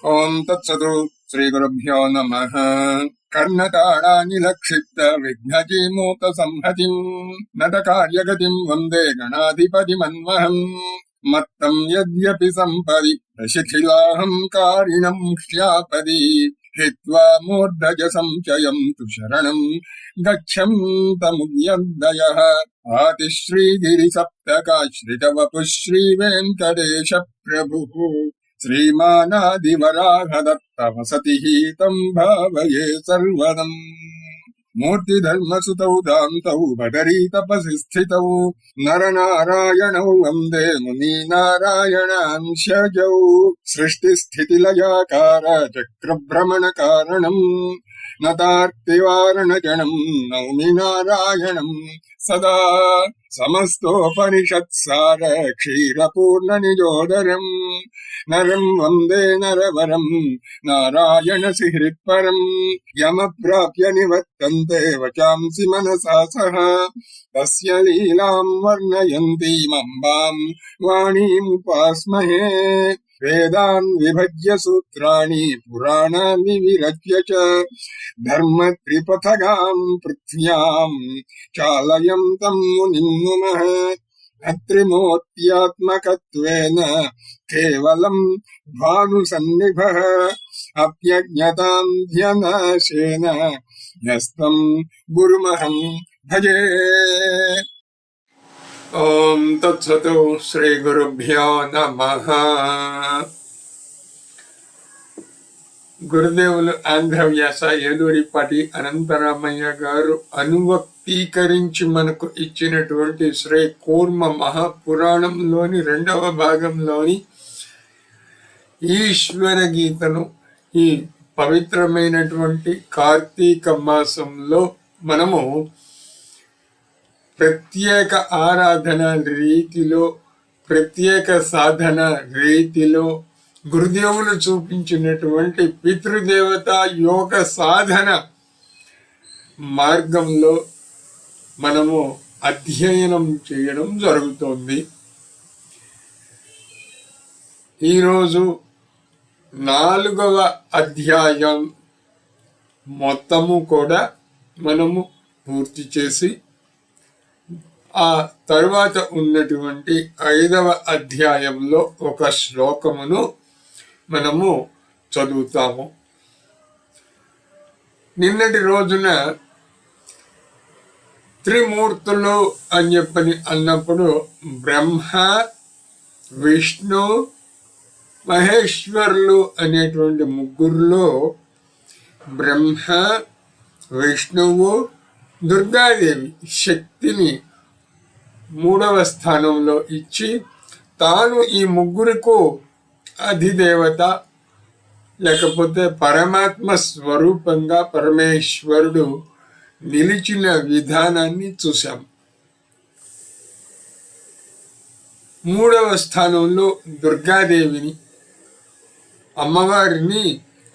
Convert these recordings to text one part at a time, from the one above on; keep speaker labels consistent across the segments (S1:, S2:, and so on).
S1: ఓం తత్సతు. శ్రీ గురుభ్యో నమః. కర్ణతాళాని లక్షిప్త విఘ్నజీమూత సంహతిం నట కార్యగతిం వందే గణాధిపతిమన్మహం. మత్తం యద్యపి సంపది ప్రశిథిలాహం కారిణం క్ష్యాపది హిత్వా మూర్ధజ సంచయం తు శరణం గచ్చంతముద్యద్దయః. ఆతిశ్రీగిరి సప్తకాశ్రిత వపుః శ్రీ వెంకటేశ ప్రభుః శ్రీమానాదివరాహదత్త వసతి తం భావయే సర్వదం. మూర్తిధర్మసుతౌ దాంతౌ బదరీ తపసి స్థితౌ నరనారాయణౌ వందే మునీనారాయణాంశజౌ. సృష్టిస్థితిలయాకార చక్రభ్రమణ కారణం నతార్తివారణజనం నౌమి నారాయణం సదా. సమస్తోపనిషత్సార క్షీరపూర్ణ నిజోదరం నరం వందే నరవరం నారాయణసి హృత్పరం. యమప్రాప్య నివర్తంతే వచాంసి మనసా సహ తస్య లీలాం వర్ణయంతీమంబాం వాణీముపాస్మహే. వేదాన్ విభజ్య సూత్రాణి పురాణాని విరచ్య చ ధర్మ త్రిపథగాం పృథ్వ్యాం చాలయంతం మునిం నుమః. అత్రిమూర్త్యాత్మకత్వేన కేవలం భానుసన్నిభః అప్యజ్ఞతాం ధ్యనాశేన న్యస్తం గురుమహం భజే. ఓం తత్సతు. శ్రీ గురుభ్యో నమః. గురుదేవులు ఆంధ్రవ్యాస ఏలూరిపాటి అనంతరామయ్య గారు అనువక్తీకరించి మనకు ఇచ్చినటువంటి శ్రీ కూర్మ మహాపురాణంలోని 2వ భాగంలోని ఈశ్వర గీతను ఈ పవిత్రమైనటువంటి కార్తీక మాసంలో మనము ప్రత్యేక ఆరాధన రీతిలో, ప్రత్యేక సాధన రీతిలో గురుదేవులు చూపించినటువంటి పితృదేవత యోగ సాధన మార్గంలో మనము అధ్యయనం చేయడం జరుగుతోంది. ఈరోజు 4వ అధ్యాయం మొత్తము కూడా మనము పూర్తి చేసి ఆ తర్వాత ఉన్నటువంటి 5వ అధ్యాయంలో ఒక శ్లోకమును మనము చదువుతాము. నిన్నటి రోజున త్రిమూర్తులు అని చెప్పని అన్నప్పుడు బ్రహ్మ, విష్ణు, మహేశ్వరులు అనేటువంటి ముగ్గురులో బ్రహ్మ, విష్ణువు, దుర్గాదేవి శక్తిని 3వ స్థానంలో ఇచ్చి తాను ఈ ముగ్గురికు అధిదేవత లేకపోతే పరమాత్మ స్వరూపంగా పరమేశ్వరుడు నిలిచిన విధానాన్ని చూశాం. 3వ స్థానంలో దుర్గాదేవిని, అమ్మవారిని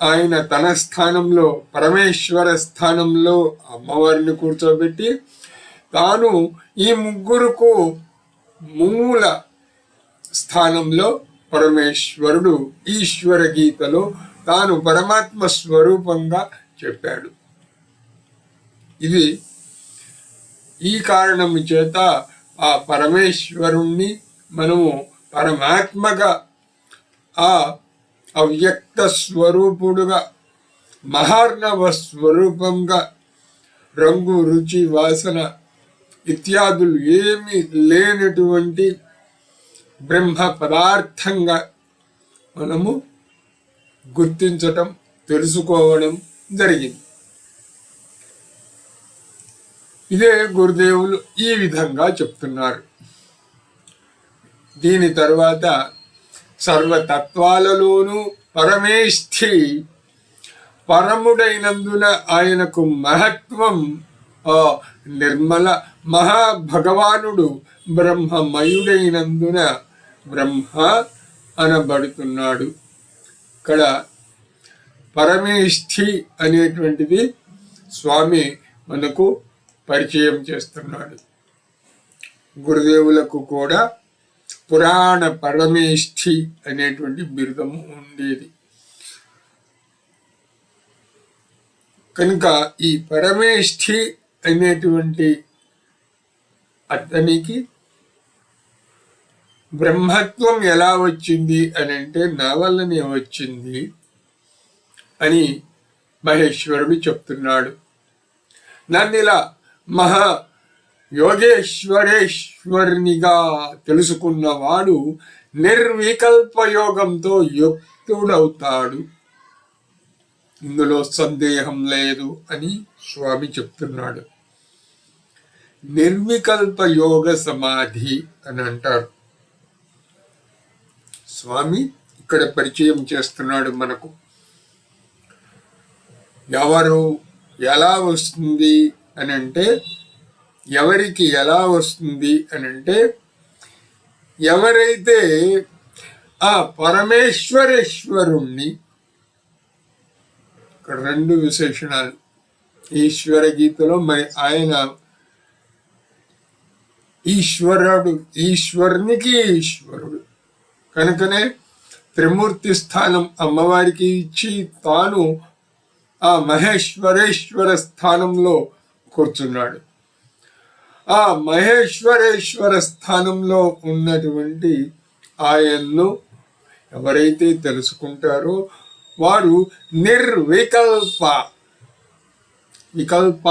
S1: ఆయన తన స్థానంలో పరమేశ్వర స్థానంలో అమ్మవారిని కూర్చోబెట్టి తాను ఈ ముగ్గురుకు మూల స్థానంలో పరమేశ్వరుడు ఈశ్వర గీతలో తాను పరమాత్మ స్వరూపంగా చెప్పాడు. ఇది ఈ కారణము చేత ఆ పరమేశ్వరుణ్ణి మనము పరమాత్మగా, ఆ అవ్యక్త స్వరూపుడుగా, మహార్ణవ స్వరూపంగా, రంగు, రుచి, వాసన ఇత్యాదులు ఏమీ లేనటువంటి బ్రహ్మ పదార్థంగా మనము గుర్తించటం, తెలుసుకోవడం జరిగింది. ఇదే గురుదేవులు ఈ విధంగా చెప్తున్నారు. దీని తర్వాత సర్వతత్వాలలోనూ పరమేష్ఠి, పరముడైనందున ఆయనకు మహత్వం, నిర్మల మహాభగవానుడు బ్రహ్మమయుడైనందున బ్రహ్మ అనబడుతున్నాడు. ఇక్కడ పరమేష్ఠి అనేటువంటిది స్వామి మనకు పరిచయం చేస్తున్నాడు. గురుదేవులకు కూడా పురాణ పరమేష్ఠి అనేటువంటి బిరుదము ఉండేది. కనుక ఈ పరమేష్ఠి అనేటువంటి అతనికి బ్రహ్మత్వం ఎలా వచ్చింది అని అంటే నా వల్లనే వచ్చింది అని మహేశ్వరుడు చెప్తున్నాడు. నన్ను ఇలా మహా యోగేశ్వరేశ్వరునిగా తెలుసుకున్నవాడు నిర్వికల్ప యోగంతో యుక్తుడవుతాడు, ఇందులో సందేహం లేదు అని స్వామి చెప్తున్నాడు. నిర్వికల్ప యోగ సమాధి అని అంటారు. స్వామి ఇక్కడ పరిచయం చేస్తున్నాడు మనకు. ఎవరు ఎలా వస్తుంది అని అంటే, ఎవరికి ఎలా వస్తుంది అని అంటే, ఎవరైతే ఆ పరమేశ్వరేశ్వరుణ్ణి, ఇక్కడ రెండు విశేషణాలు ఈశ్వర గీతలో, మరి ఆయన ఈశ్వరుడు, ఈశ్వరునికి ఈశ్వరుడు కనుకనే త్రిమూర్తి స్థానం అమ్మవారికి ఇచ్చి తాను ఆ మహేశ్వరేశ్వర స్థానంలో కూర్చున్నాడు. ఆ మహేశ్వరేశ్వర స్థానంలో ఉన్నటువంటి ఆయన్ను ఎవరైతే తెలుసుకుంటారో వారు నిర్వికల్ప, వికల్ప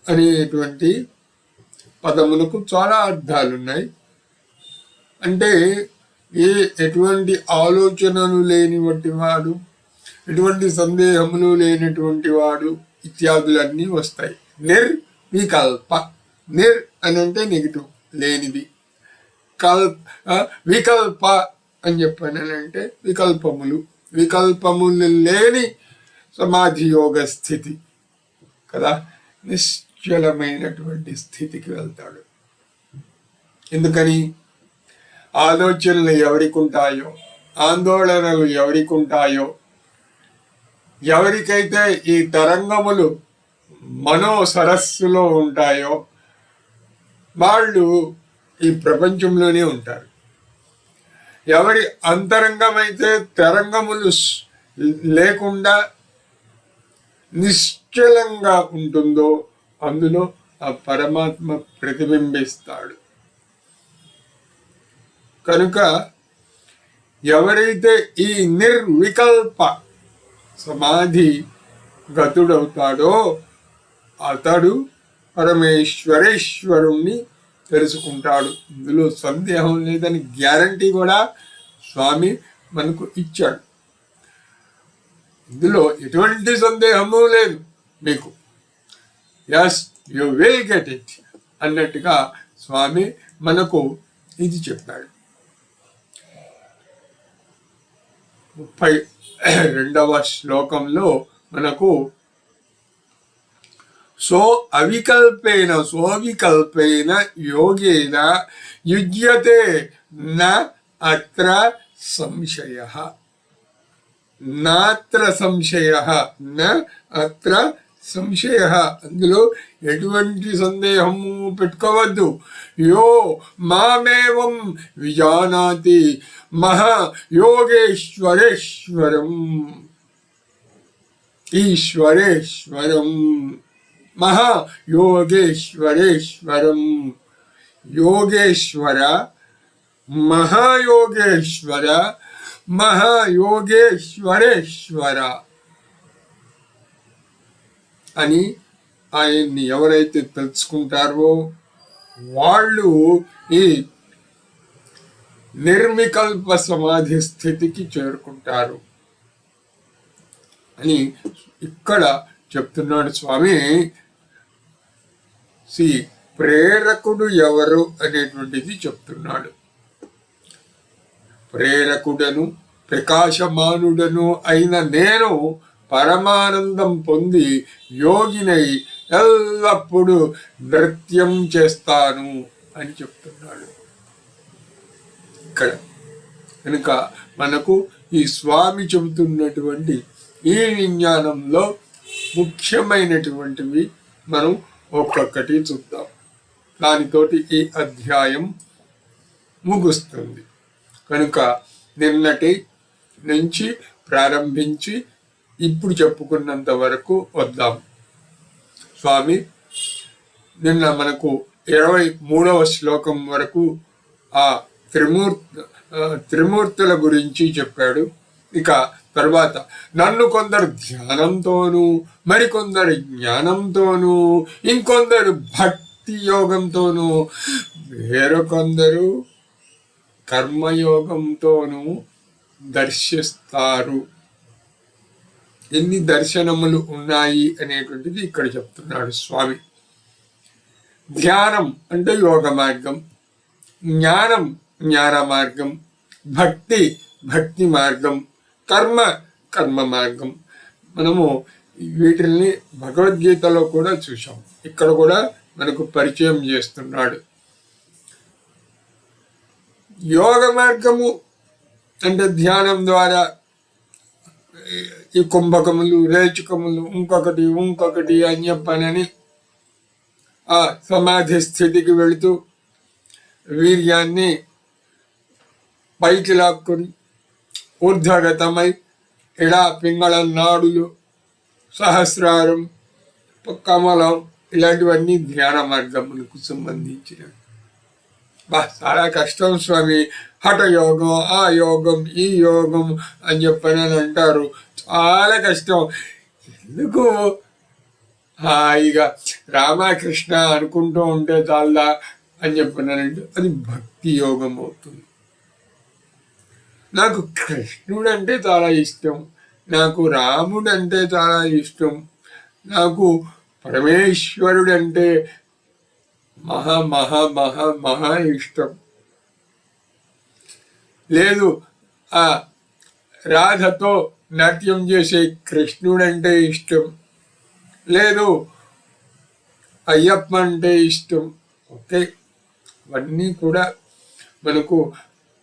S1: అనేటువంటి పదములకు చాలా అర్థాలు ఉన్నాయి. అంటే ఎటువంటి ఆలోచనలు లేనివంటి వాడు, ఎటువంటి సందేహములు లేనటువంటి వాడు ఇత్యాదులన్నీ వస్తాయి. నిర్వికల్ప, నిర్ అని అంటే నెగిటివ్, లేనిది. వికల్ప అని చెప్పానంటే వికల్పములు, వికల్పములు లేని సమాధి యోగ స్థితి కదా, నిశ్చలమైనటువంటి స్థితికి వెళ్తాడు. ఎందుకని? ఆలోచనలు ఎవరికి ఉంటాయో, ఆందోళనలు ఎవరికి ఉంటాయో, ఎవరికైతే ఈ తరంగములు మనో సరస్సులో ఉంటాయో వాళ్ళు ఈ ప్రపంచంలోనే ఉంటారు. ఎవరి అంతరంగమైతే తరంగములు లేకుండా నిశ్చలంగా ఉంటుందో అందులో ఆ పరమాత్మ ప్రతిబింబిస్తాడు. కనుక ఎవరైతే ఈ నిర్వికల్ప సమాధి గతుడవుతాడో అతడు పరమేశ్వరేశ్వరుణ్ణి తెలుసుకుంటాడు. ఇందులో సందేహం లేదని గ్యారంటీ కూడా స్వామి మనకు ఇచ్చాడు. ఇందులో ఎటువంటి సందేహము లేదు మీకు. Yes, you will get it అన్నట్టుగా స్వామి మనకు ఇది చెప్పాడు. 32వ శ్లోకంలో మనకు సోవికల్పేన యోగేన యుజ్యతే న అత్ర సంశయః, నాత్ర సంశయః, న అత్ర సంశయః. అందులో ఎటువంటి సందేహము పెట్టుకోవద్దు. యో మామేవం విజానాతి మహాయోగేశ్వరేశ్వరం, ఈశ్వరేశ్వరం, మహాయోగేశ్వరేశ్వరం. యోగేశ్వర, మహాయోగేశ్వర, మహాయోగేశ్వరేశ్వర అని ఆయన్ని ఎవరైతే తెలుసుకుంటారో వాళ్ళు ఈ నిర్వికల్ప సమాధి స్థితికి చేరుకుంటారు అని ఇక్కడ చెప్తున్నాడు స్వామి. ప్రేరకుడు ఎవరు అనేటువంటిది చెప్తున్నాడు. ప్రేరకుడను ప్రకాశమానుడను అయిన నేను పరమానందం పొంది యోగినై ఎల్లప్పుడూ నృత్యం చేస్తాను అని చెప్తున్నాడు ఇక్కడ. కనుక మనకు ఈ స్వామి చెబుతున్నటువంటి ఈ విజ్ఞానంలో ముఖ్యమైనటువంటివి మనం ఒక్కొక్కటి చూద్దాం. దానితోటి ఈ అధ్యాయం ముగుస్తుంది. కనుక నిన్నటి నుంచి ప్రారంభించి ఇప్పుడు చెప్పుకున్నంత వరకు వద్దాం. స్వామి నిన్న మనకు 23వ శ్లోకం వరకు ఆ త్రిమూర్తుల గురించి చెప్పాడు. ఇక తర్వాత నన్ను కొందరు ధ్యానంతోనూ, మరికొందరు జ్ఞానంతోనూ, ఇంకొందరు భక్తి యోగంతోనూ, వేరొకొందరు కర్మయోగంతోనూ దర్శిస్తారు. ఎన్ని దర్శనములు ఉన్నాయి అనేటువంటిది ఇక్కడ చెప్తున్నాడు స్వామి. ధ్యానం అంటే యోగ మార్గం, జ్ఞానం జ్ఞాన మార్గం, భక్తి మార్గం, కర్మ మార్గం. మనము వీటిల్ని భగవద్గీతలో కూడా చూసాం. ఇక్కడ కూడా మనకు పరిచయం చేస్తున్నాడు. యోగ మార్గము అంటే ధ్యానం ద్వారా ఈ కుంభకములు, రేచకములు, ఇంకొకటి అని చెప్పనని ఆ సమాధి స్థితికి వెళుతూ వీర్యాన్ని పైకి లాక్కుని ఊర్ధ్వగతమై ఎడా పింగళ నాడులు, సహస్రారం, కమలం ఇలాంటివన్నీ ధ్యాన మార్గములకు సంబంధించినవి. చాలా కష్టం స్వామి. హఠయోగం, ఆ యోగం, ఈ యోగం అని చెప్పని అంటారు. చాలా కష్టం. ఎందుకు హాయిగా రామకృష్ణ అనుకుంటూ ఉంటే చాలా అని చెప్పినానంటే అది భక్తి యోగం అవుతుంది. నాకు కృష్ణుడు అంటే చాలా ఇష్టం, నాకు రాముడు అంటే చాలా ఇష్టం, నాకు పరమేశ్వరుడు అంటే మహా మహా మహా మహా ఇష్టం. లేదు ఆ రాధతో నాట్యం చేసే కృష్ణుడంటే ఇష్టం, లేదు అయ్యప్ప అంటే ఇష్టం. ఓకే, అవన్నీ కూడా మనకు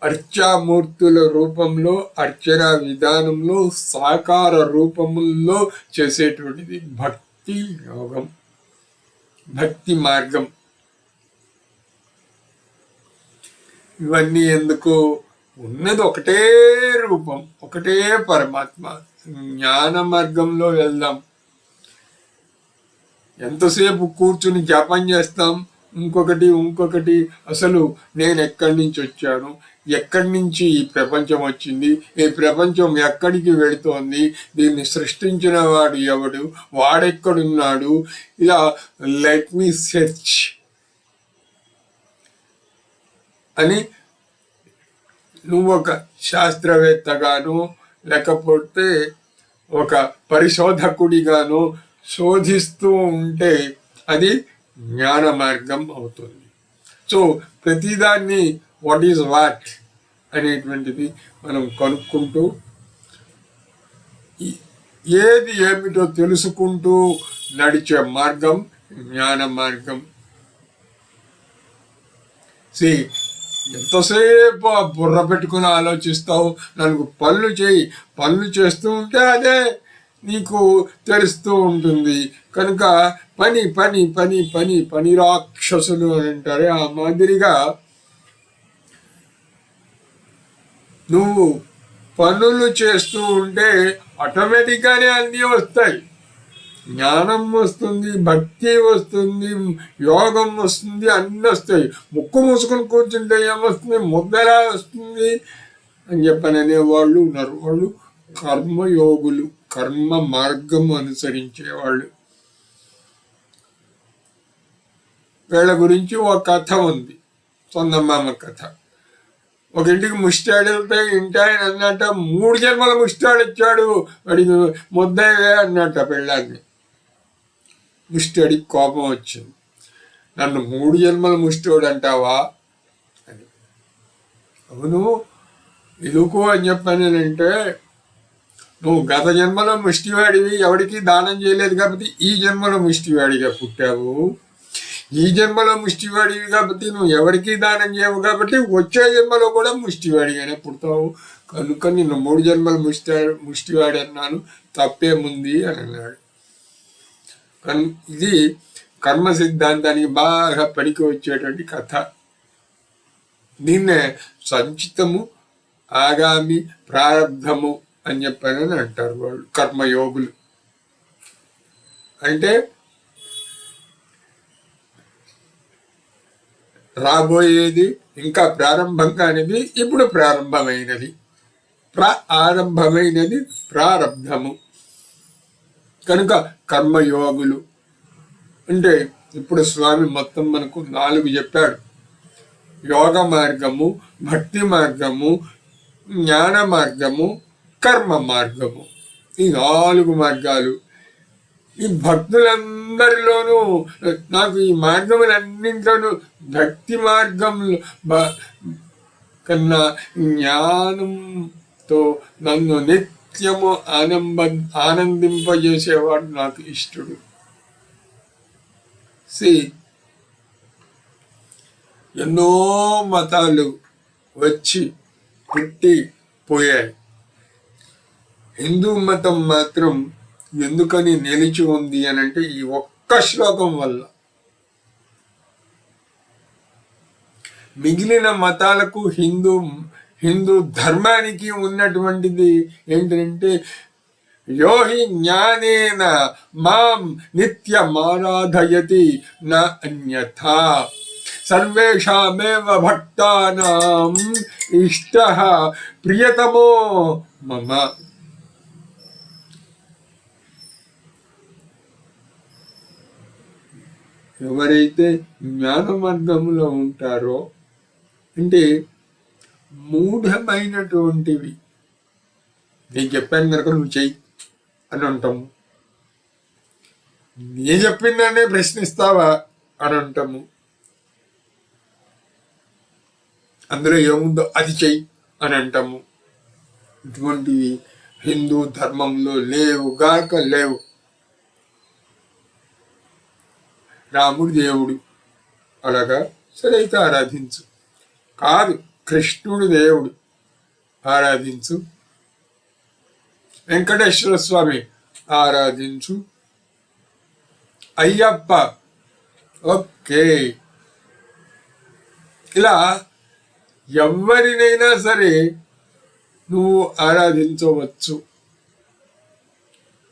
S1: అర్చామూర్తుల రూపంలో, అర్చన విధానంలో, సాకార రూపముల్లో చేసేటువంటిది భక్తి యోగం, భక్తి మార్గం. ఇవన్నీ ఎందుకు? ఉన్నది ఒకటే రూపం, ఒకటే పరమాత్మ. జ్ఞాన మార్గంలో వెళ్దాం. ఎంతసేపు కూర్చుని జపం చేస్తాం, ఇంకొకటి. అసలు నేను ఎక్కడి నుంచి వచ్చాను, ఎక్కడి నుంచి ఈ ప్రపంచం వచ్చింది, ఈ ప్రపంచం ఎక్కడికి వెళుతోంది, దీన్ని సృష్టించిన వాడు ఎవడు, వాడెక్కడున్నాడు, ఇలా లెట్ మీ సెర్చ్ అని నువ్వు ఒక శాస్త్రవేత్తగాను లేకపోతే ఒక పరిశోధకుడిగాను శోధిస్తూ ఉంటే అది జ్ఞాన మార్గం అవుతుంది. సో ప్రతిదాన్ని వాట్ ఈజ్ వాట్ అనేటువంటిది మనం కనుక్కుంటూ ఏది ఏమిటో తెలుసుకుంటూ నడిచే మార్గం జ్ఞాన మార్గం. ఎంతసేపు ఆ బుర్ర పెట్టుకుని ఆలోచిస్తావు, నన్ను పనులు చేస్తూ ఉంటే అదే నీకు తెలుస్తూ ఉంటుంది. కనుక పని రాక్షసులు అని అంటారే, ఆ మాదిరిగా నువ్వు పనులు చేస్తూ ఉంటే ఆటోమేటిక్గానే అన్నీ వస్తాయి. జ్ఞానం వస్తుంది, భక్తి వస్తుంది, యోగం వస్తుంది, అన్నీ వస్తాయి. ముక్కు మూసుకొని కూర్చుంటే ఏమొస్తుంది, ముద్దలా వస్తుంది అని చెప్పని అనేవాళ్ళు ఉన్నారు. వాళ్ళు కర్మయోగులు, కర్మ మార్గం అనుసరించేవాళ్ళు. వీళ్ళ గురించి ఒక కథ ఉంది, చందమామ కథ. ఒక ఇంటికి ముష్టాడు వెళ్తే ఇంటి ఆయన అన్నట్ట 3 జన్మల ముష్టాడు వచ్చాడు, వాడికి ముద్దవే అన్నట్ట పెళ్ళాన్ని. ముష్టాడికి కోపం వచ్చింది, నన్ను 3 జన్మల ముష్టాడు అంటావా అని. అవును ఎందుకు అని చెప్పానంటే, నువ్వు గత జన్మలో ముష్టివాడివి, ఎవరికి దానం చేయలేదు కాబట్టి ఈ జన్మలో ముష్టివాడిగా పుట్టావు. ఈ జన్మలో ముష్టివాడివి కాబట్టి నువ్వు ఎవరికి దానం చేయవు కాబట్టి వచ్చే జన్మలో కూడా ముష్టివాడిగానే పుడతావు. కనుక నిన్ను 3 జన్మలు ముష్టివాడి అన్నాను, తప్పేముంది అని అన్నాడు. ఇది కర్మ సిద్ధాంతానికి బాగా పనికి వచ్చేటువంటి కథ. దీన్నే సంచితము, ఆగామి, ప్రారంధము అని చెప్పానని అంటారు వాళ్ళు కర్మయోగులు. అంటే రాబోయేది ఇంకా ప్రారంభం కానిది ఇప్పుడు ప్రారంభమైనది, ఆరంభమైనది ప్రారబ్ధము. కనుక కర్మయోగులు అంటే ఇప్పుడు స్వామి మొత్తం మనకు 4 చెప్పాడు. యోగ మార్గము, భక్తి మార్గము, జ్ఞాన మార్గము, కర్మ మార్గము. ఈ 4 మార్గాలు. ఈ భక్తులందరిలోనూ నాకు ఈ మార్గములన్నింటిలోనూ భక్తి మార్గంలో కన్నా జ్ఞానంతో నన్ను నిత్యము ఆనందింపజేసేవాడు నాకు ఇష్టడు. ఎన్నో మతాలు వచ్చి పుట్టి పోయాయి. హిందూ మతం మాత్రం ఎందుకని నిలిచి ఉంది అని అంటే ఈ ఒక్క శ్లోకం వల్ల. మిగిలిన మతాలకు హిందూ ధర్మానికి ఉన్నటువంటిది ఏంటంటే యోహి జ్ఞానేన మాం నిత్యమారాధయతి న అన్యథా సర్వేషామేవ భక్తానాం ఇష్టః ప్రియతమో మమ. ఎవరైతే జ్ఞాన మార్గంలో ఉంటారో అంటే మూఢమైనటువంటివి నేను చెప్పాను కనుక నువ్వు చెయ్యి అని అంటాము, నేను చెప్పిందానే ప్రశ్నిస్తావా అని అంటాము, అందులో ఏముందో అది చెయ్యి అని అంటాము. ఇటువంటివి హిందూ ధర్మంలో లేవుగాక లేవు. రాముడు దేవుడు అలాగా సరే అయితే ఆరాధించు. కాదు, కృష్ణుడు దేవుడు ఆరాధించు. వెంకటేశ్వర స్వామి ఆరాధించు. అయ్యప్ప ఓకే. ఇలా ఎవరినైనా సరే నువ్వు ఆరాధించవచ్చు.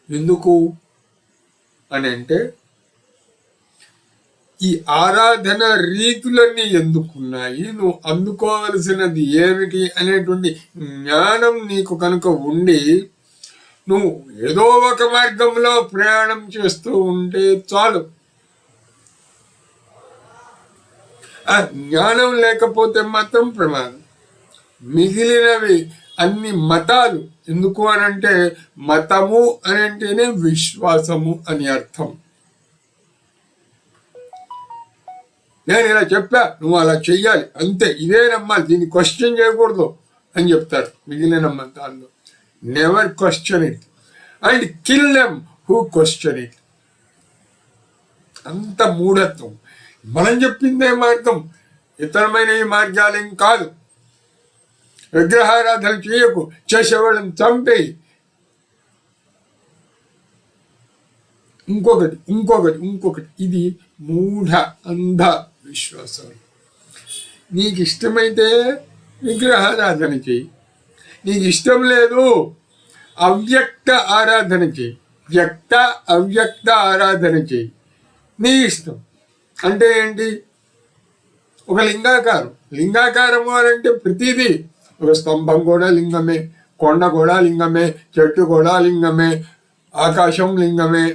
S1: ఎందుకు అని అంటే ఈ ఆరాధన రీతులన్నీ ఎందుకున్నాయి, నువ్వు అందుకోవలసినది ఏమిటి అనేటువంటి జ్ఞానం నీకు కనుక ఉండి నువ్వు ఏదో ఒక మార్గంలో ప్రయాణం చేస్తూ ఉంటే చాలు. ఆ జ్ఞానం లేకపోతే మాత్రం ప్రమాదం. మిగిలినవి అన్ని మతాలు ఎందుకు అనంటే మతము అని అంటేనే విశ్వాసము అని అర్థం. నేను ఇలా చెప్పా, నువ్వు అలా చెయ్యాలి అంతే, ఇదే నమ్మాలి, దీన్ని క్వశ్చన్ చేయకూడదు అని చెప్తారు మిగిలిన మతాల్లో. Never question it and kill them who question it. అంత మూఢత్వం. మనం చెప్పిందే మార్గం, ఇతరమైన ఈ మార్గాలేం కాదు. విగ్రహారాధన చేయకు, చేసేవాళ్ళని చంపేయి. ఇంకొకటి ఇది మూఢ అంధ విశ్వాసం. నీకు ఇష్టమైతే విగ్రహారాధన చేయి, నీకు ఇష్టం లేదు అవ్యక్త ఆరాధన చేయి, వ్యక్త అవ్యక్త ఆరాధన చేయి, నీ ఇష్టం. అంటే ఏంటి? ఒక లింగాకారము అని అంటే ప్రతిదీ, ఒక స్తంభం కూడా లింగమే, కొండ కూడా లింగమే, చెట్టు కూడా లింగమే, ఆకాశం లింగమే,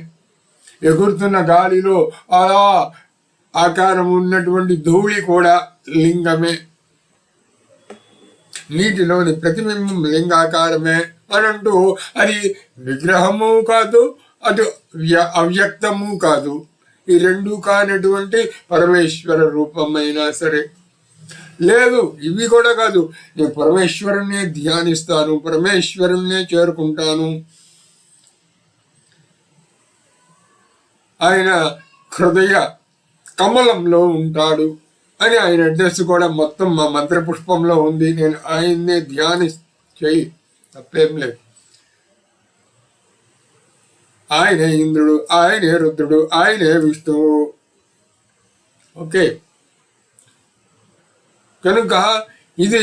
S1: ఎగురుతున్న గాలిలో అలా ఆకారం ఉన్నటువంటి ధూళి కూడా లింగమే, నీటిలోని ప్రతిబింబం లింగాకారమే అని అంటూ అది విగ్రహము కాదు, అటు అవ్యక్తము కాదు, ఈ రెండు కానటువంటి పరమేశ్వర రూపమైనా సరే. లేదు, ఇవి కూడా కాదు, నేను పరమేశ్వరుణ్ణే ధ్యానిస్తాను, పరమేశ్వరుణ్ణే చేరుకుంటాను, ఆయన హృదయ కమలంలో ఉంటాడు అని ఆయన అడ్రస్ కూడా మొత్తం మా మంత్రపుష్పంలో ఉంది, నేను ఆయన్నే చెయ్యి, తప్పేం లేదు. ఆయనే ఇంద్రుడు, ఆయనే రుద్రుడు, ఆయనే విష్ణువు. ఓకే, కనుక ఇది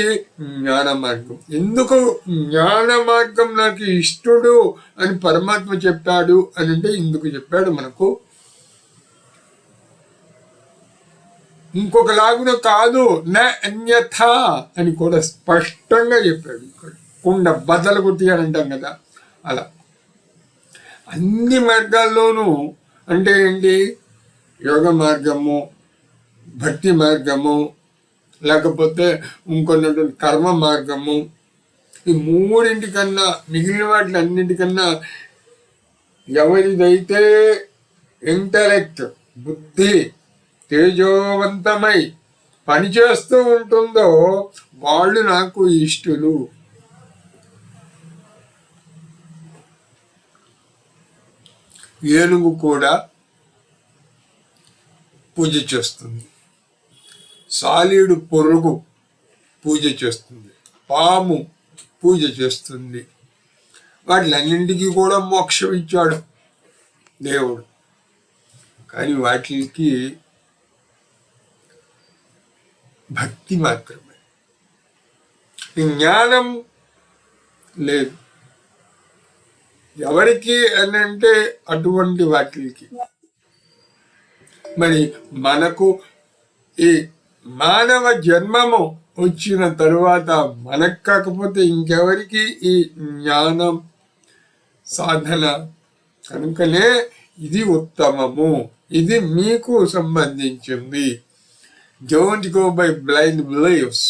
S1: జ్ఞాన మార్గం. ఎందుకు జ్ఞాన మార్గం నాకు ఇష్టడు అని పరమాత్మ చెప్పాడు అని అంటే ఇందుకు చెప్పాడు మనకు. ఇంకొక లాగున కాదు, నా అన్యథ అని కూడా స్పష్టంగా చెప్పాడు. ఇక్కడ కుండ బద్దలు కొట్టి అని అంటాం కదా, అలా అన్ని మార్గాల్లోనూ. అంటే ఏంటి? యోగ మార్గము, భక్తి మార్గము, లేకపోతే ఇంకొన్నటువంటి కర్మ మార్గము, ఈ మూడింటికన్నా మిగిలిన వాటి అన్నింటికన్నా ఎవరిదైతే ఇంటలెక్ట్, బుద్ధి తేజోవంతమై పనిచేస్తూ ఉంటుందో వాళ్ళు నాకు ఇష్టలు. ఏనుగు కూడా పూజ చేస్తుంది, సాలీడు పొరుగు పూజ చేస్తుంది, పాము పూజ చేస్తుంది. వాటిలన్నింటికి కూడా మోక్షం ఇచ్చాడు దేవుడు. కానీ వాటికి భక్తి మాత్రమే, జ్ఞానం లేదు. ఎవరికి అని అంటే అటువంటి వాటికి. మరి మనకు ఈ మానవ జన్మము వచ్చిన తరువాత మనకు కాకపోతే ఇంకెవరికి ఈ జ్ఞానం సాధన? కనుకనే ఇది ఉత్తమము, ఇది మీకు సంబంధించింది. Don't go by blind beliefs,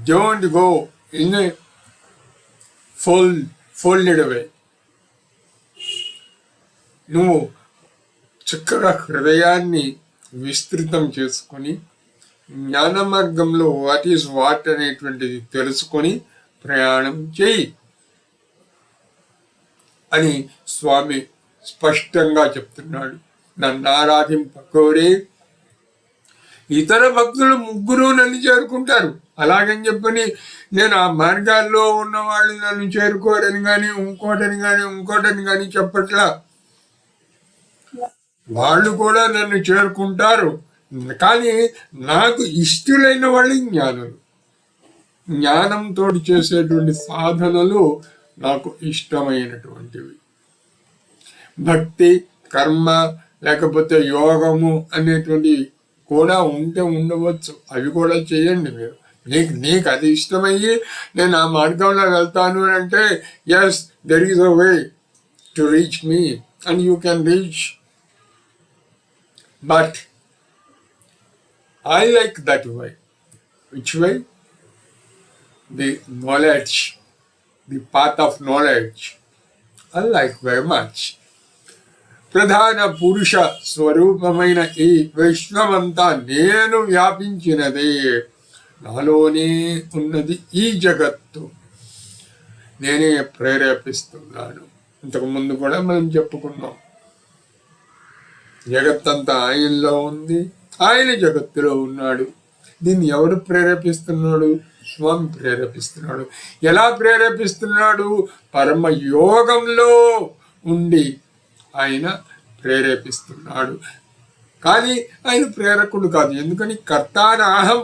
S1: don't go in a folded away. నువ్వు చక్కగా హృదయాన్ని విస్తృతం చేసుకొని జ్ఞాన మార్గంలో వాట్ ఈస్ వాట్ అనేటువంటిది తెలుసుకొని ప్రయాణం చేయి అని స్వామి స్పష్టంగా చెప్తున్నాడు. నన్ను ఆరాధింపకోరే ఇతర భక్తులు ముగ్గురు నన్ను చేరుకుంటారు. అలాగని చెప్పని నేను ఆ మార్గాల్లో ఉన్న వాళ్ళు నన్ను చేరుకోరని కానీ ఇంకోటని కానీ చెప్పట్లా. వాళ్ళు కూడా నన్ను చేరుకుంటారు. కానీ నాకు ఇష్టలైన వాళ్ళు జ్ఞానులు. జ్ఞానంతో చేసేటువంటి సాధనలు నాకు ఇష్టమైనటువంటివి. భక్తి, కర్మ, లేకపోతే యోగము అనేటువంటి కూడా ఉండవచ్చు. అవి కూడా చేయండి మీరు. నీకు అది ఇష్టమయ్యి నేను ఆ మార్గంలో వెళ్తాను అని అంటే yes, there is a way to reach me and you can reach. But I like that way. Which way? The knowledge, the path of knowledge. I like very much. ప్రధాన పురుష స్వరూపమైన ఈ విశ్వమంతా నేను వ్యాపించినదే, నాలోనే ఉన్నది ఈ జగత్తు, నేనే ప్రేరేపిస్తున్నాను. ఇంతకు ముందు కూడా మనం చెప్పుకున్నాం, జగత్తంతా ఆయనలో ఉంది, ఆయన జగత్తులో ఉన్నాడు. దీన్ని ఎవరు ప్రేరేపిస్తున్నాడు? స్వామి ప్రేరేపిస్తున్నాడు. ఎలా ప్రేరేపిస్తున్నాడు? పరమ యోగంలో ఉండి ఆయన ప్రేరేపిస్తున్నాడు. కానీ ఆయన ప్రేరకుడు కాదు. ఎందుకని? కర్తానాహం,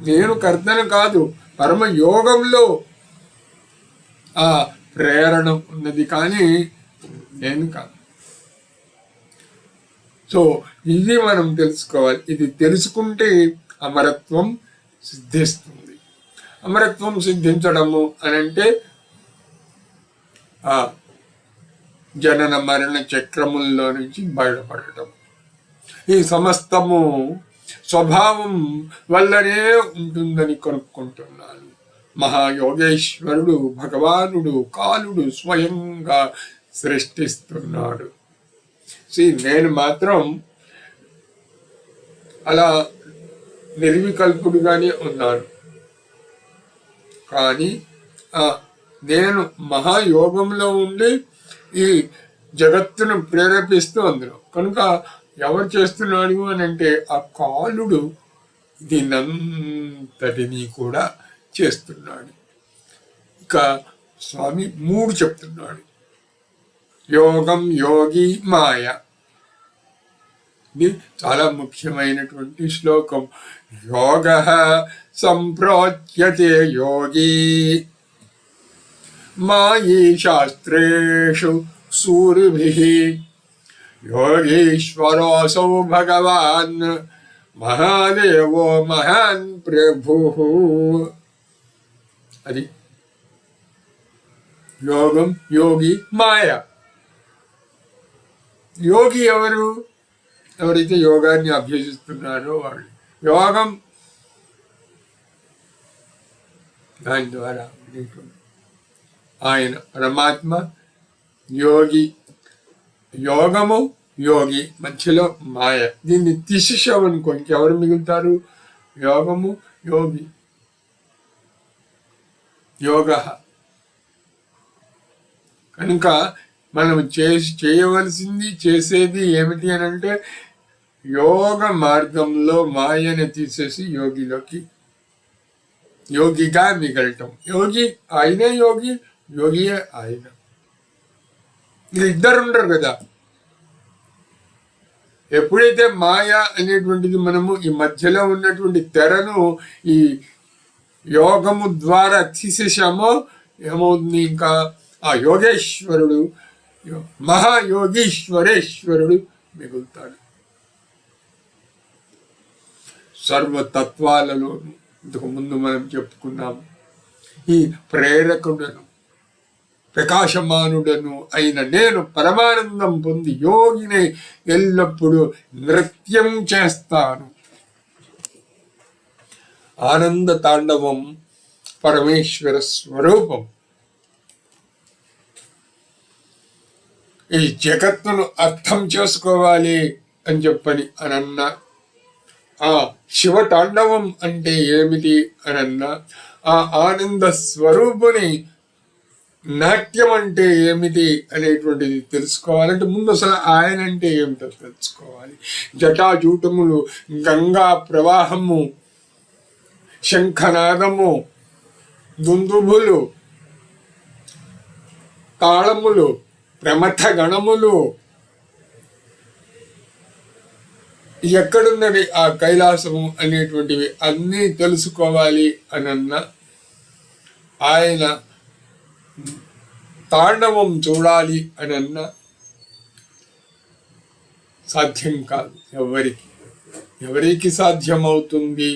S1: నేను కర్తను కాదు. పరమ యోగంలో ఆ ప్రేరణ ఉన్నది, కానీ నేను కాదు. సో ఇది మనం తెలుసుకోవాలి. ఇది తెలుసుకుంటే అమరత్వం సిద్ధిస్తుంది. అమరత్వం సిద్ధించడము అని అంటే ఆ జనన మరణ చక్రముల్లో నుంచి బయటపడటం. ఈ సమస్తము స్వభావం వల్లనే ఉంటుందని కనుక్కుంటున్నాను. మహాయోగేశ్వరుడు భగవానుడు కాలుడు స్వయంగా సృష్టిస్తున్నాడు. నేను మాత్రం అలా నిర్వికల్పుడుగానే ఉన్నాను. కానీ నేను మహాయోగంలో ఉండి ఈ జగత్తును ప్రేరేపిస్తూ అందులో. కనుక ఎవరు చేస్తున్నాడు అని అంటే ఆ కాలుడు దీనంతటినీ కూడా చేస్తున్నాడు. ఇక స్వామి 3 చెప్తున్నాడు. యోగం, యోగి, మాయ. ఇది చాలా ముఖ్యమైనటువంటి శ్లోకం. యోగ సంప్రోచ్యతే యోగి మాయీ శాస్త్రేషు సూరిభిః యోగీశ్వరోऽసౌ భగవాన్ మహాదేవో మహాన్ ప్రభుః. అది యోగం, యోగి, మాయ. యోగి ఎవరు? ఎవరైతే యోగాన్ని అభ్యసిస్తున్నారో వాళ్ళు. యోగం దాని ద్వారా ఆయన పరమాత్మ, యోగి. యోగము, యోగి, మధ్యలో మాయ. దీన్ని తీసేసామనుకో ఇంకెవరు మిగులుతారు? యోగము, యోగి, యోగ. కనుక మనం చేయవలసింది, చేసేది ఏమిటి అని అంటే యోగ మార్గంలో మాయని తీసేసి యోగిగా మిగలటం. యోగి ఆయనే యోగి, యోగియే ఆయన. ఇద్దరు ఉండరు కదా. ఎప్పుడైతే మాయ అనేటువంటిది మనము ఈ మధ్యలో ఉన్నటువంటి తెరను ఈ యోగము ద్వారా తీసేసామో ఏమవుతుంది? ఇంకా ఆ యోగేశ్వరుడు, మహాయోగీశ్వరేశ్వరుడు మిగులుతాడు. సర్వతత్వాలలో ఇంతకు ముందు మనం చెప్పుకున్నాము, ఈ ప్రేరకుడను ప్రకాశమానుడను అయిన నేను పరమానందం పొంది యోగిని ఎల్లప్పుడూ నృత్యం చేస్తాను. ఆనంద తాండవం పరమేశ్వర స్వరూపం. ఈ జగత్తును అర్థం చేసుకోవాలి అని చెప్పని అనన్నా, ఆ శివ తాండవం అంటే ఏమిటి అనన్నా, ఆ ఆనంద స్వరూపుని నాట్యం అంటే ఏమిటి అనేటువంటిది తెలుసుకోవాలంటే ముందు అసలు ఆయన అంటే ఏమిటో తెలుసుకోవాలి. జటాజూటములు, గంగా ప్రవాహము, శంఖనాదము, దుందుభులు, తాళములు, ప్రమథ గణములు, ఎక్కడున్నది ఆ కైలాసము అనేటువంటివి అన్నీ తెలుసుకోవాలి అనన్న ఆయన తాండవం చూడాలి అనన్న సాధ్యం కాదు. ఎవరికి సాధ్యమవుతుంది?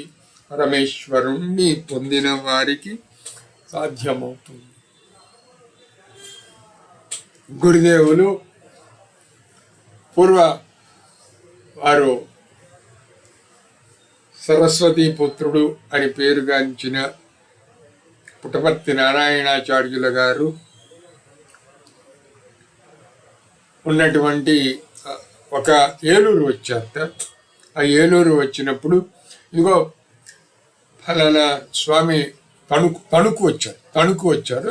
S1: పరమేశ్వరుణ్ణి పొందిన వారికి సాధ్యమవుతుంది. గురుదేవులు పూర్వ వారు సరస్వతీ పుత్రుడు అని పేరుగాంచిన పుట్టపర్తి నారాయణాచార్యుల గారు ఉన్నటువంటి ఒక ఏలూరు వచ్చారట. ఆ ఏలూరు వచ్చినప్పుడు ఇదిగో ఫలానా స్వామి తణుకు వచ్చారు.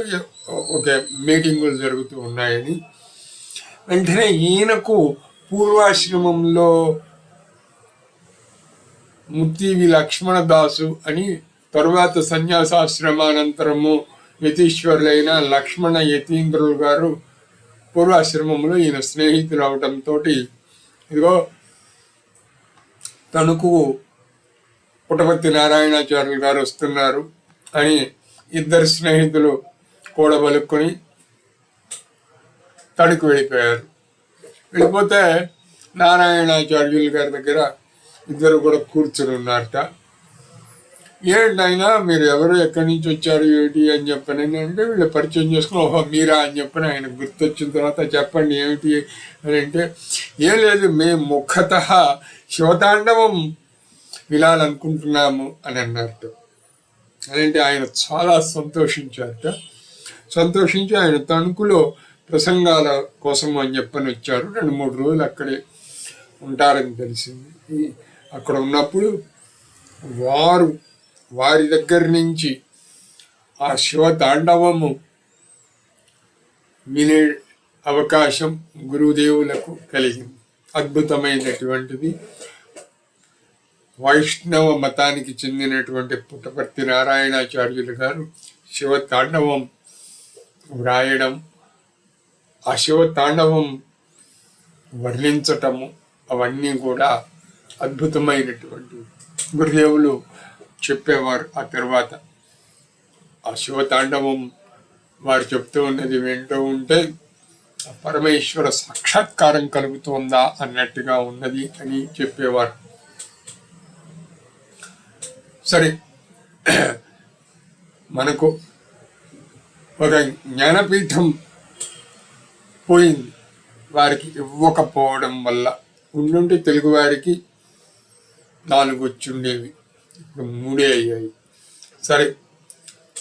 S1: ఒక మీటింగులు జరుగుతూ ఉన్నాయని వెంటనే ఈయనకు పూర్వాశ్రమంలో ముత్తివి లక్ష్మణదాసు అని, తరువాత సన్యాసాశ్రమానంతరము యతీశ్వరులైన లక్ష్మణ యతీంద్రులు గారు పూర్వాశ్రమంలో ఈయన స్నేహితులు అవటంతో ఇదిగో తణుకు పుట్టపర్తి నారాయణాచార్యులు గారు వస్తున్నారు అని ఇద్దరు స్నేహితులు కూడబలుక్కొని తణుకు వెళ్ళిపోతే నారాయణాచార్యులు గారి దగ్గర ఇద్దరు కూడా కూర్చుని ఉన్నారట. ఏంటైనా మీరు ఎవరు, ఎక్కడి నుంచి వచ్చారు, ఏమిటి అని చెప్పని అంటే వీళ్ళు పరిచయం చేసుకుని, ఓహో మీరా అని చెప్పని ఆయన గుర్తొచ్చిన తర్వాత చెప్పండి ఏమిటి అని అంటే, ఏం లేదు మేము ముఖత శివతాండవం వినాలనుకుంటున్నాము అని అన్నారట. అదంటే ఆయన చాలా సంతోషించి ఆయన తణుకులో ప్రసంగాల కోసం అని చెప్పని వచ్చారు. 2-3 రోజులు అక్కడే ఉంటారని తెలిసింది. అక్కడ ఉన్నప్పుడు వారి దగ్గర నుంచి ఆ శివ తాండవము వినే అవకాశం గురుదేవులకు కలిగింది. అద్భుతమైనటువంటిది. వైష్ణవ మతానికి చెందినటువంటి పుట్టపర్తి నారాయణాచార్యులు గారు శివ తాండవం వ్రాయడం, ఆ శివ తాండవం వర్ణించటము, అవన్నీ కూడా అద్భుతమైనటువంటి గురుదేవులు చెప్పేవారు. ఆ తర్వాత ఆ శివతాండవం వారు చెప్తూ ఉన్నది వింటూ ఉంటే పరమేశ్వర సాక్షాత్కారం కలుగుతోందా అన్నట్టుగా ఉన్నది అని చెప్పేవారు. సరే, మనకు ఒక జ్ఞానపీఠం పోయింది, వారికి ఇవ్వకపోవడం వల్ల. ఉండుంటే తెలుగు వారికి 4 వచ్చుండేవి, ఇప్పుడు 3 అయ్యాయి. సరే,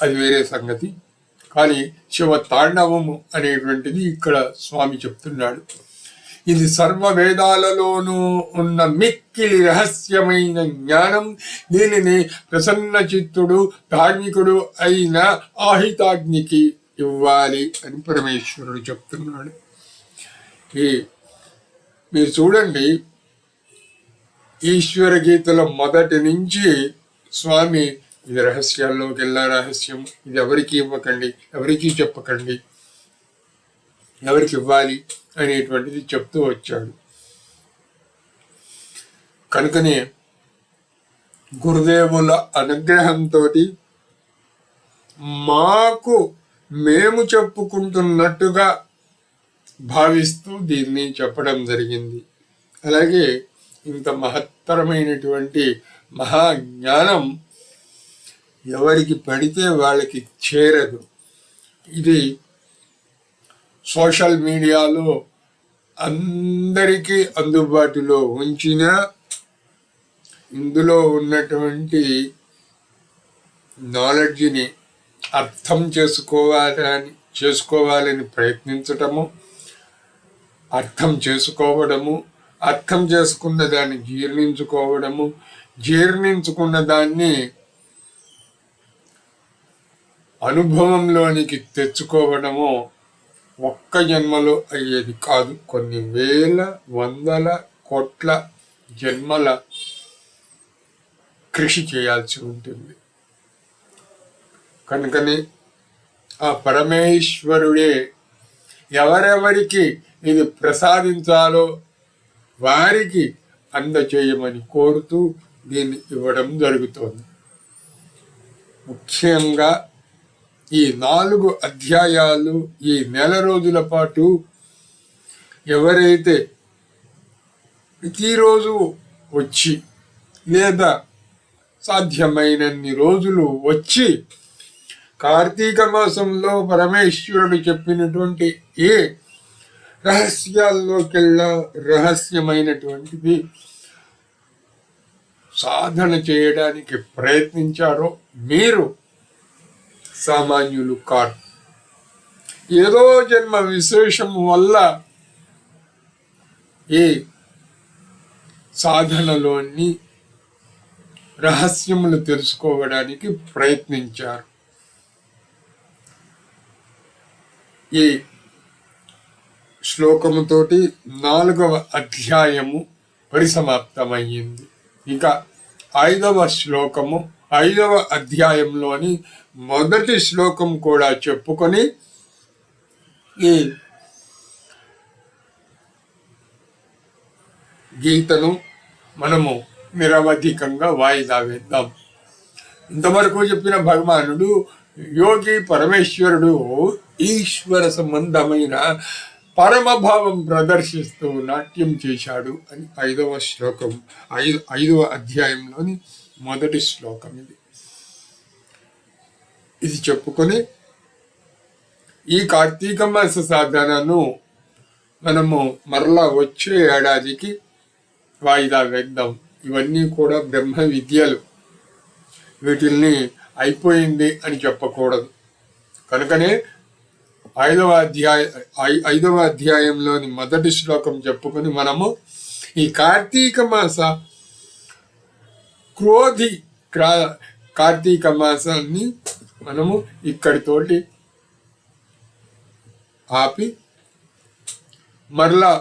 S1: అది వేరే సంగతి. కానీ శివ తాండవము అనేటువంటిది ఇక్కడ స్వామి చెప్తున్నాడు. ఇది సర్వ వేదాలలోనూ ఉన్న మిక్కిలి రహస్యమైన జ్ఞానం. దీనిని ప్రసన్న చిత్తుడు ధార్మికుడు అయిన ఆహితాగ్నికి ఇవ్వాలి అని పరమేశ్వరుడు చెప్తున్నాడు. మీరు చూడండి, ఈశ్వర గీతలో మొదటి నుంచి స్వామి ఇది రహస్యాల్లోకి వెళ్ళా రహస్యం, ఇది ఎవరికి ఇవ్వకండి, ఎవరికి చెప్పకండి, ఎవరికి ఇవ్వాలి అనేటువంటిది చెప్తూ వచ్చాడు. కనుకనే గురుదేవుల అనుగ్రహంతో మాకు మేము చెప్పుకుంటున్నట్టుగా భావిస్తూ దీన్ని చెప్పడం జరిగింది. అలాగే ఇంత మహత్తరమైనటువంటి మహాజ్ఞానం ఎవరికి పడితే వాళ్ళకి చేరదు. ఇది సోషల్ మీడియాలో అందరికీ అందుబాటులో ఉంచిన ఇందులో ఉన్నటువంటి నాలెడ్జ్ని అర్థం చేసుకోవాలని ప్రయత్నించటము, అర్థం చేసుకోవడము, అర్థం చేసుకున్న దాన్ని జీర్ణించుకోవడము, జీర్ణించుకున్న దాన్ని అనుభవంలోనికి తెచ్చుకోవడము ఒక్క జన్మలో అయ్యేది కాదు. కొన్ని వేల, వందల, కోట్ల జన్మల కృషి చేయాల్సి ఉంటుంది. కనుకనే ఆ పరమేశ్వరుడే ఎవరెవరికి ఇది ప్రసాదించాలో వారికి అందచేయమని కోరుతూ దీన్ని ఇవ్వడం జరుగుతోంది. ముఖ్యంగా ఈ 4 అధ్యాయాలు ఈ నెల రోజుల పాటు ఎవరైతే ప్రతిరోజు వచ్చి లేదా సాధ్యమైనన్ని రోజులు వచ్చి కార్తీక మాసంలో పరమేశ్వరుడు చెప్పినటువంటి ఏ రహస్యాల్లోకెల్లా రహస్యమైనటువంటిది సాధన చేయడానికి ప్రయత్నించారో మీరు సామాన్యులు కారు. ఏదో జన్మ విశేషం వల్ల ఈ సాధనలోని రహస్యములు తెలుసుకోవడానికి ప్రయత్నించారు. ఈ శ్లోకముతోటి 4వ అధ్యాయము పరిసమాప్తమయ్యింది. ఇక 5వ శ్లోకము 5వ అధ్యాయంలోని మొదటి శ్లోకం కూడా చెప్పుకొని ఈ గీతను మనము నిరవధికంగా వాయిదా వేద్దాం. ఇంతవరకు చెప్పిన భగవానుడు యోగి పరమేశ్వరుడు ఈశ్వర సంబంధమైన పరమభావం ప్రదర్శిస్తూ నాట్యం చేశాడు అని 5వ శ్లోకం 5వ అధ్యాయంలోని మొదటి శ్లోకం ఇది చెప్పుకొని ఈ కార్తీక మాస సాధనను మనము మరలా వచ్చే ఏడాదికి వాయిదా వేద్దాం. ఇవన్నీ కూడా బ్రహ్మ విద్యలు, వీటిల్ని అయిపోయింది అని చెప్పకూడదు. కనుకనే 5వ అధ్యాయంలోని మొదటి శ్లోకం చెప్పుకొని మనము ఈ కార్తీక మాస కార్తీక మాసాన్ని మనము ఇక్కడితోటి ఆపి మరలా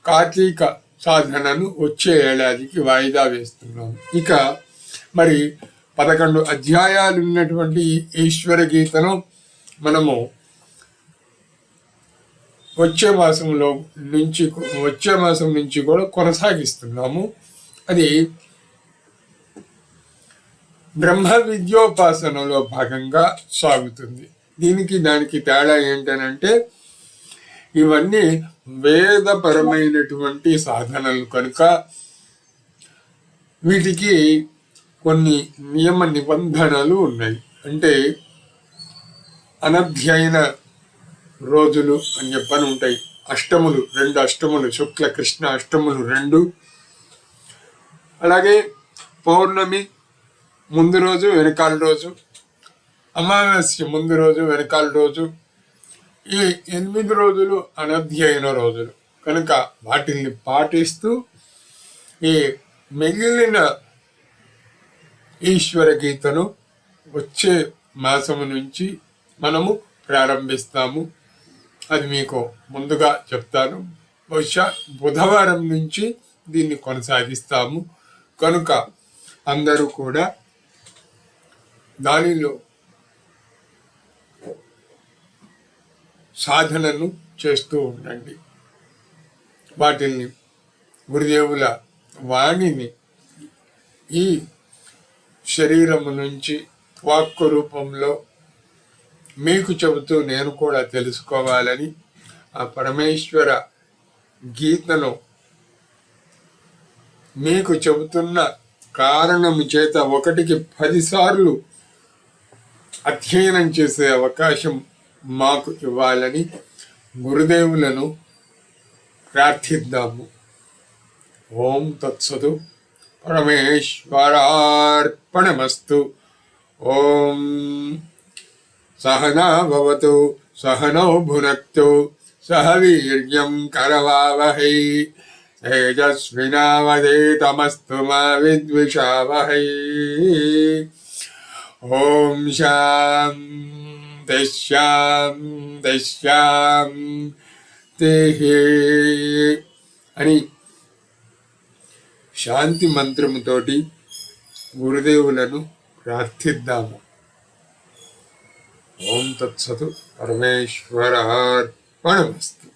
S1: కార్తీక సాధనను వచ్చే ఏడాదికి వాయిదా వేస్తున్నాము. ఇక మరి 11 అధ్యాయాలు ఉన్నటువంటి ఈశ్వర గీతను మనము వచ్చే మాసం నుంచి కూడా కొనసాగిస్తున్నాము. అది బ్రహ్మ విద్యోపాసనలో భాగంగా సాగుతుంది. దానికి తేడా ఏంటనంటే ఇవన్నీ వేదపరమైనటువంటి సాధనలు కనుక వీటికి కొన్ని నియమ నిబంధనలు ఉన్నాయి. అంటే అనధ్యయన రోజులు అని చెప్పని ఉంటాయి. అష్టములు 2 అష్టములు, శుక్ల కృష్ణ అష్టములు 2. అలాగే పౌర్ణమి ముందు రోజు వెనకాల రోజు, అమావాస్య ముందు రోజు వెనకాల రోజు, ఈ 8 రోజులు అనధ్యయన రోజులు కనుక వాటిని పాటిస్తూ ఈ మిగిలిన ఈశ్వర గీతను వచ్చే మాసము నుంచి మనము ప్రారంభిస్తాము. అది మీకు ముందుగా చెప్తాను. బహుశా బుధవారం నుంచి దీన్ని కొనసాగిస్తాము. కనుక అందరూ కూడా దానిలో సాధనను చేస్తూ ఉండండి. వాటిని గురుదేవుల వాణిని ఈ శరీరము నుంచి వాక్కు రూపంలో మీకు చెబుతూ నేను కూడా తెలుసుకోవాలని ఆ పరమేశ్వర గీతను మీకు చెబుతున్న కారణము చేత 1కి 10 సార్లు అధ్యయనం చేసే అవకాశం మాకు ఇవ్వాలని గురుదేవులను ప్రార్థిద్దాము. ఓం తత్సతు. పరమేశ్వరార్పణమస్తు. ఓం సహనా భవతు, సహనౌ భునక్తు, సహ వీర్యం కరవావహై, తేజస్వినావధీతమస్తు మా విద్విషావహై. ఓం శాంతి శాంతి శాంతి అని శాంతి మంత్రముతోటి గురుదేవులను ప్రార్థిద్దాము. ఓం తత్సతు. పరమేశ్వరార్పణమస్తు.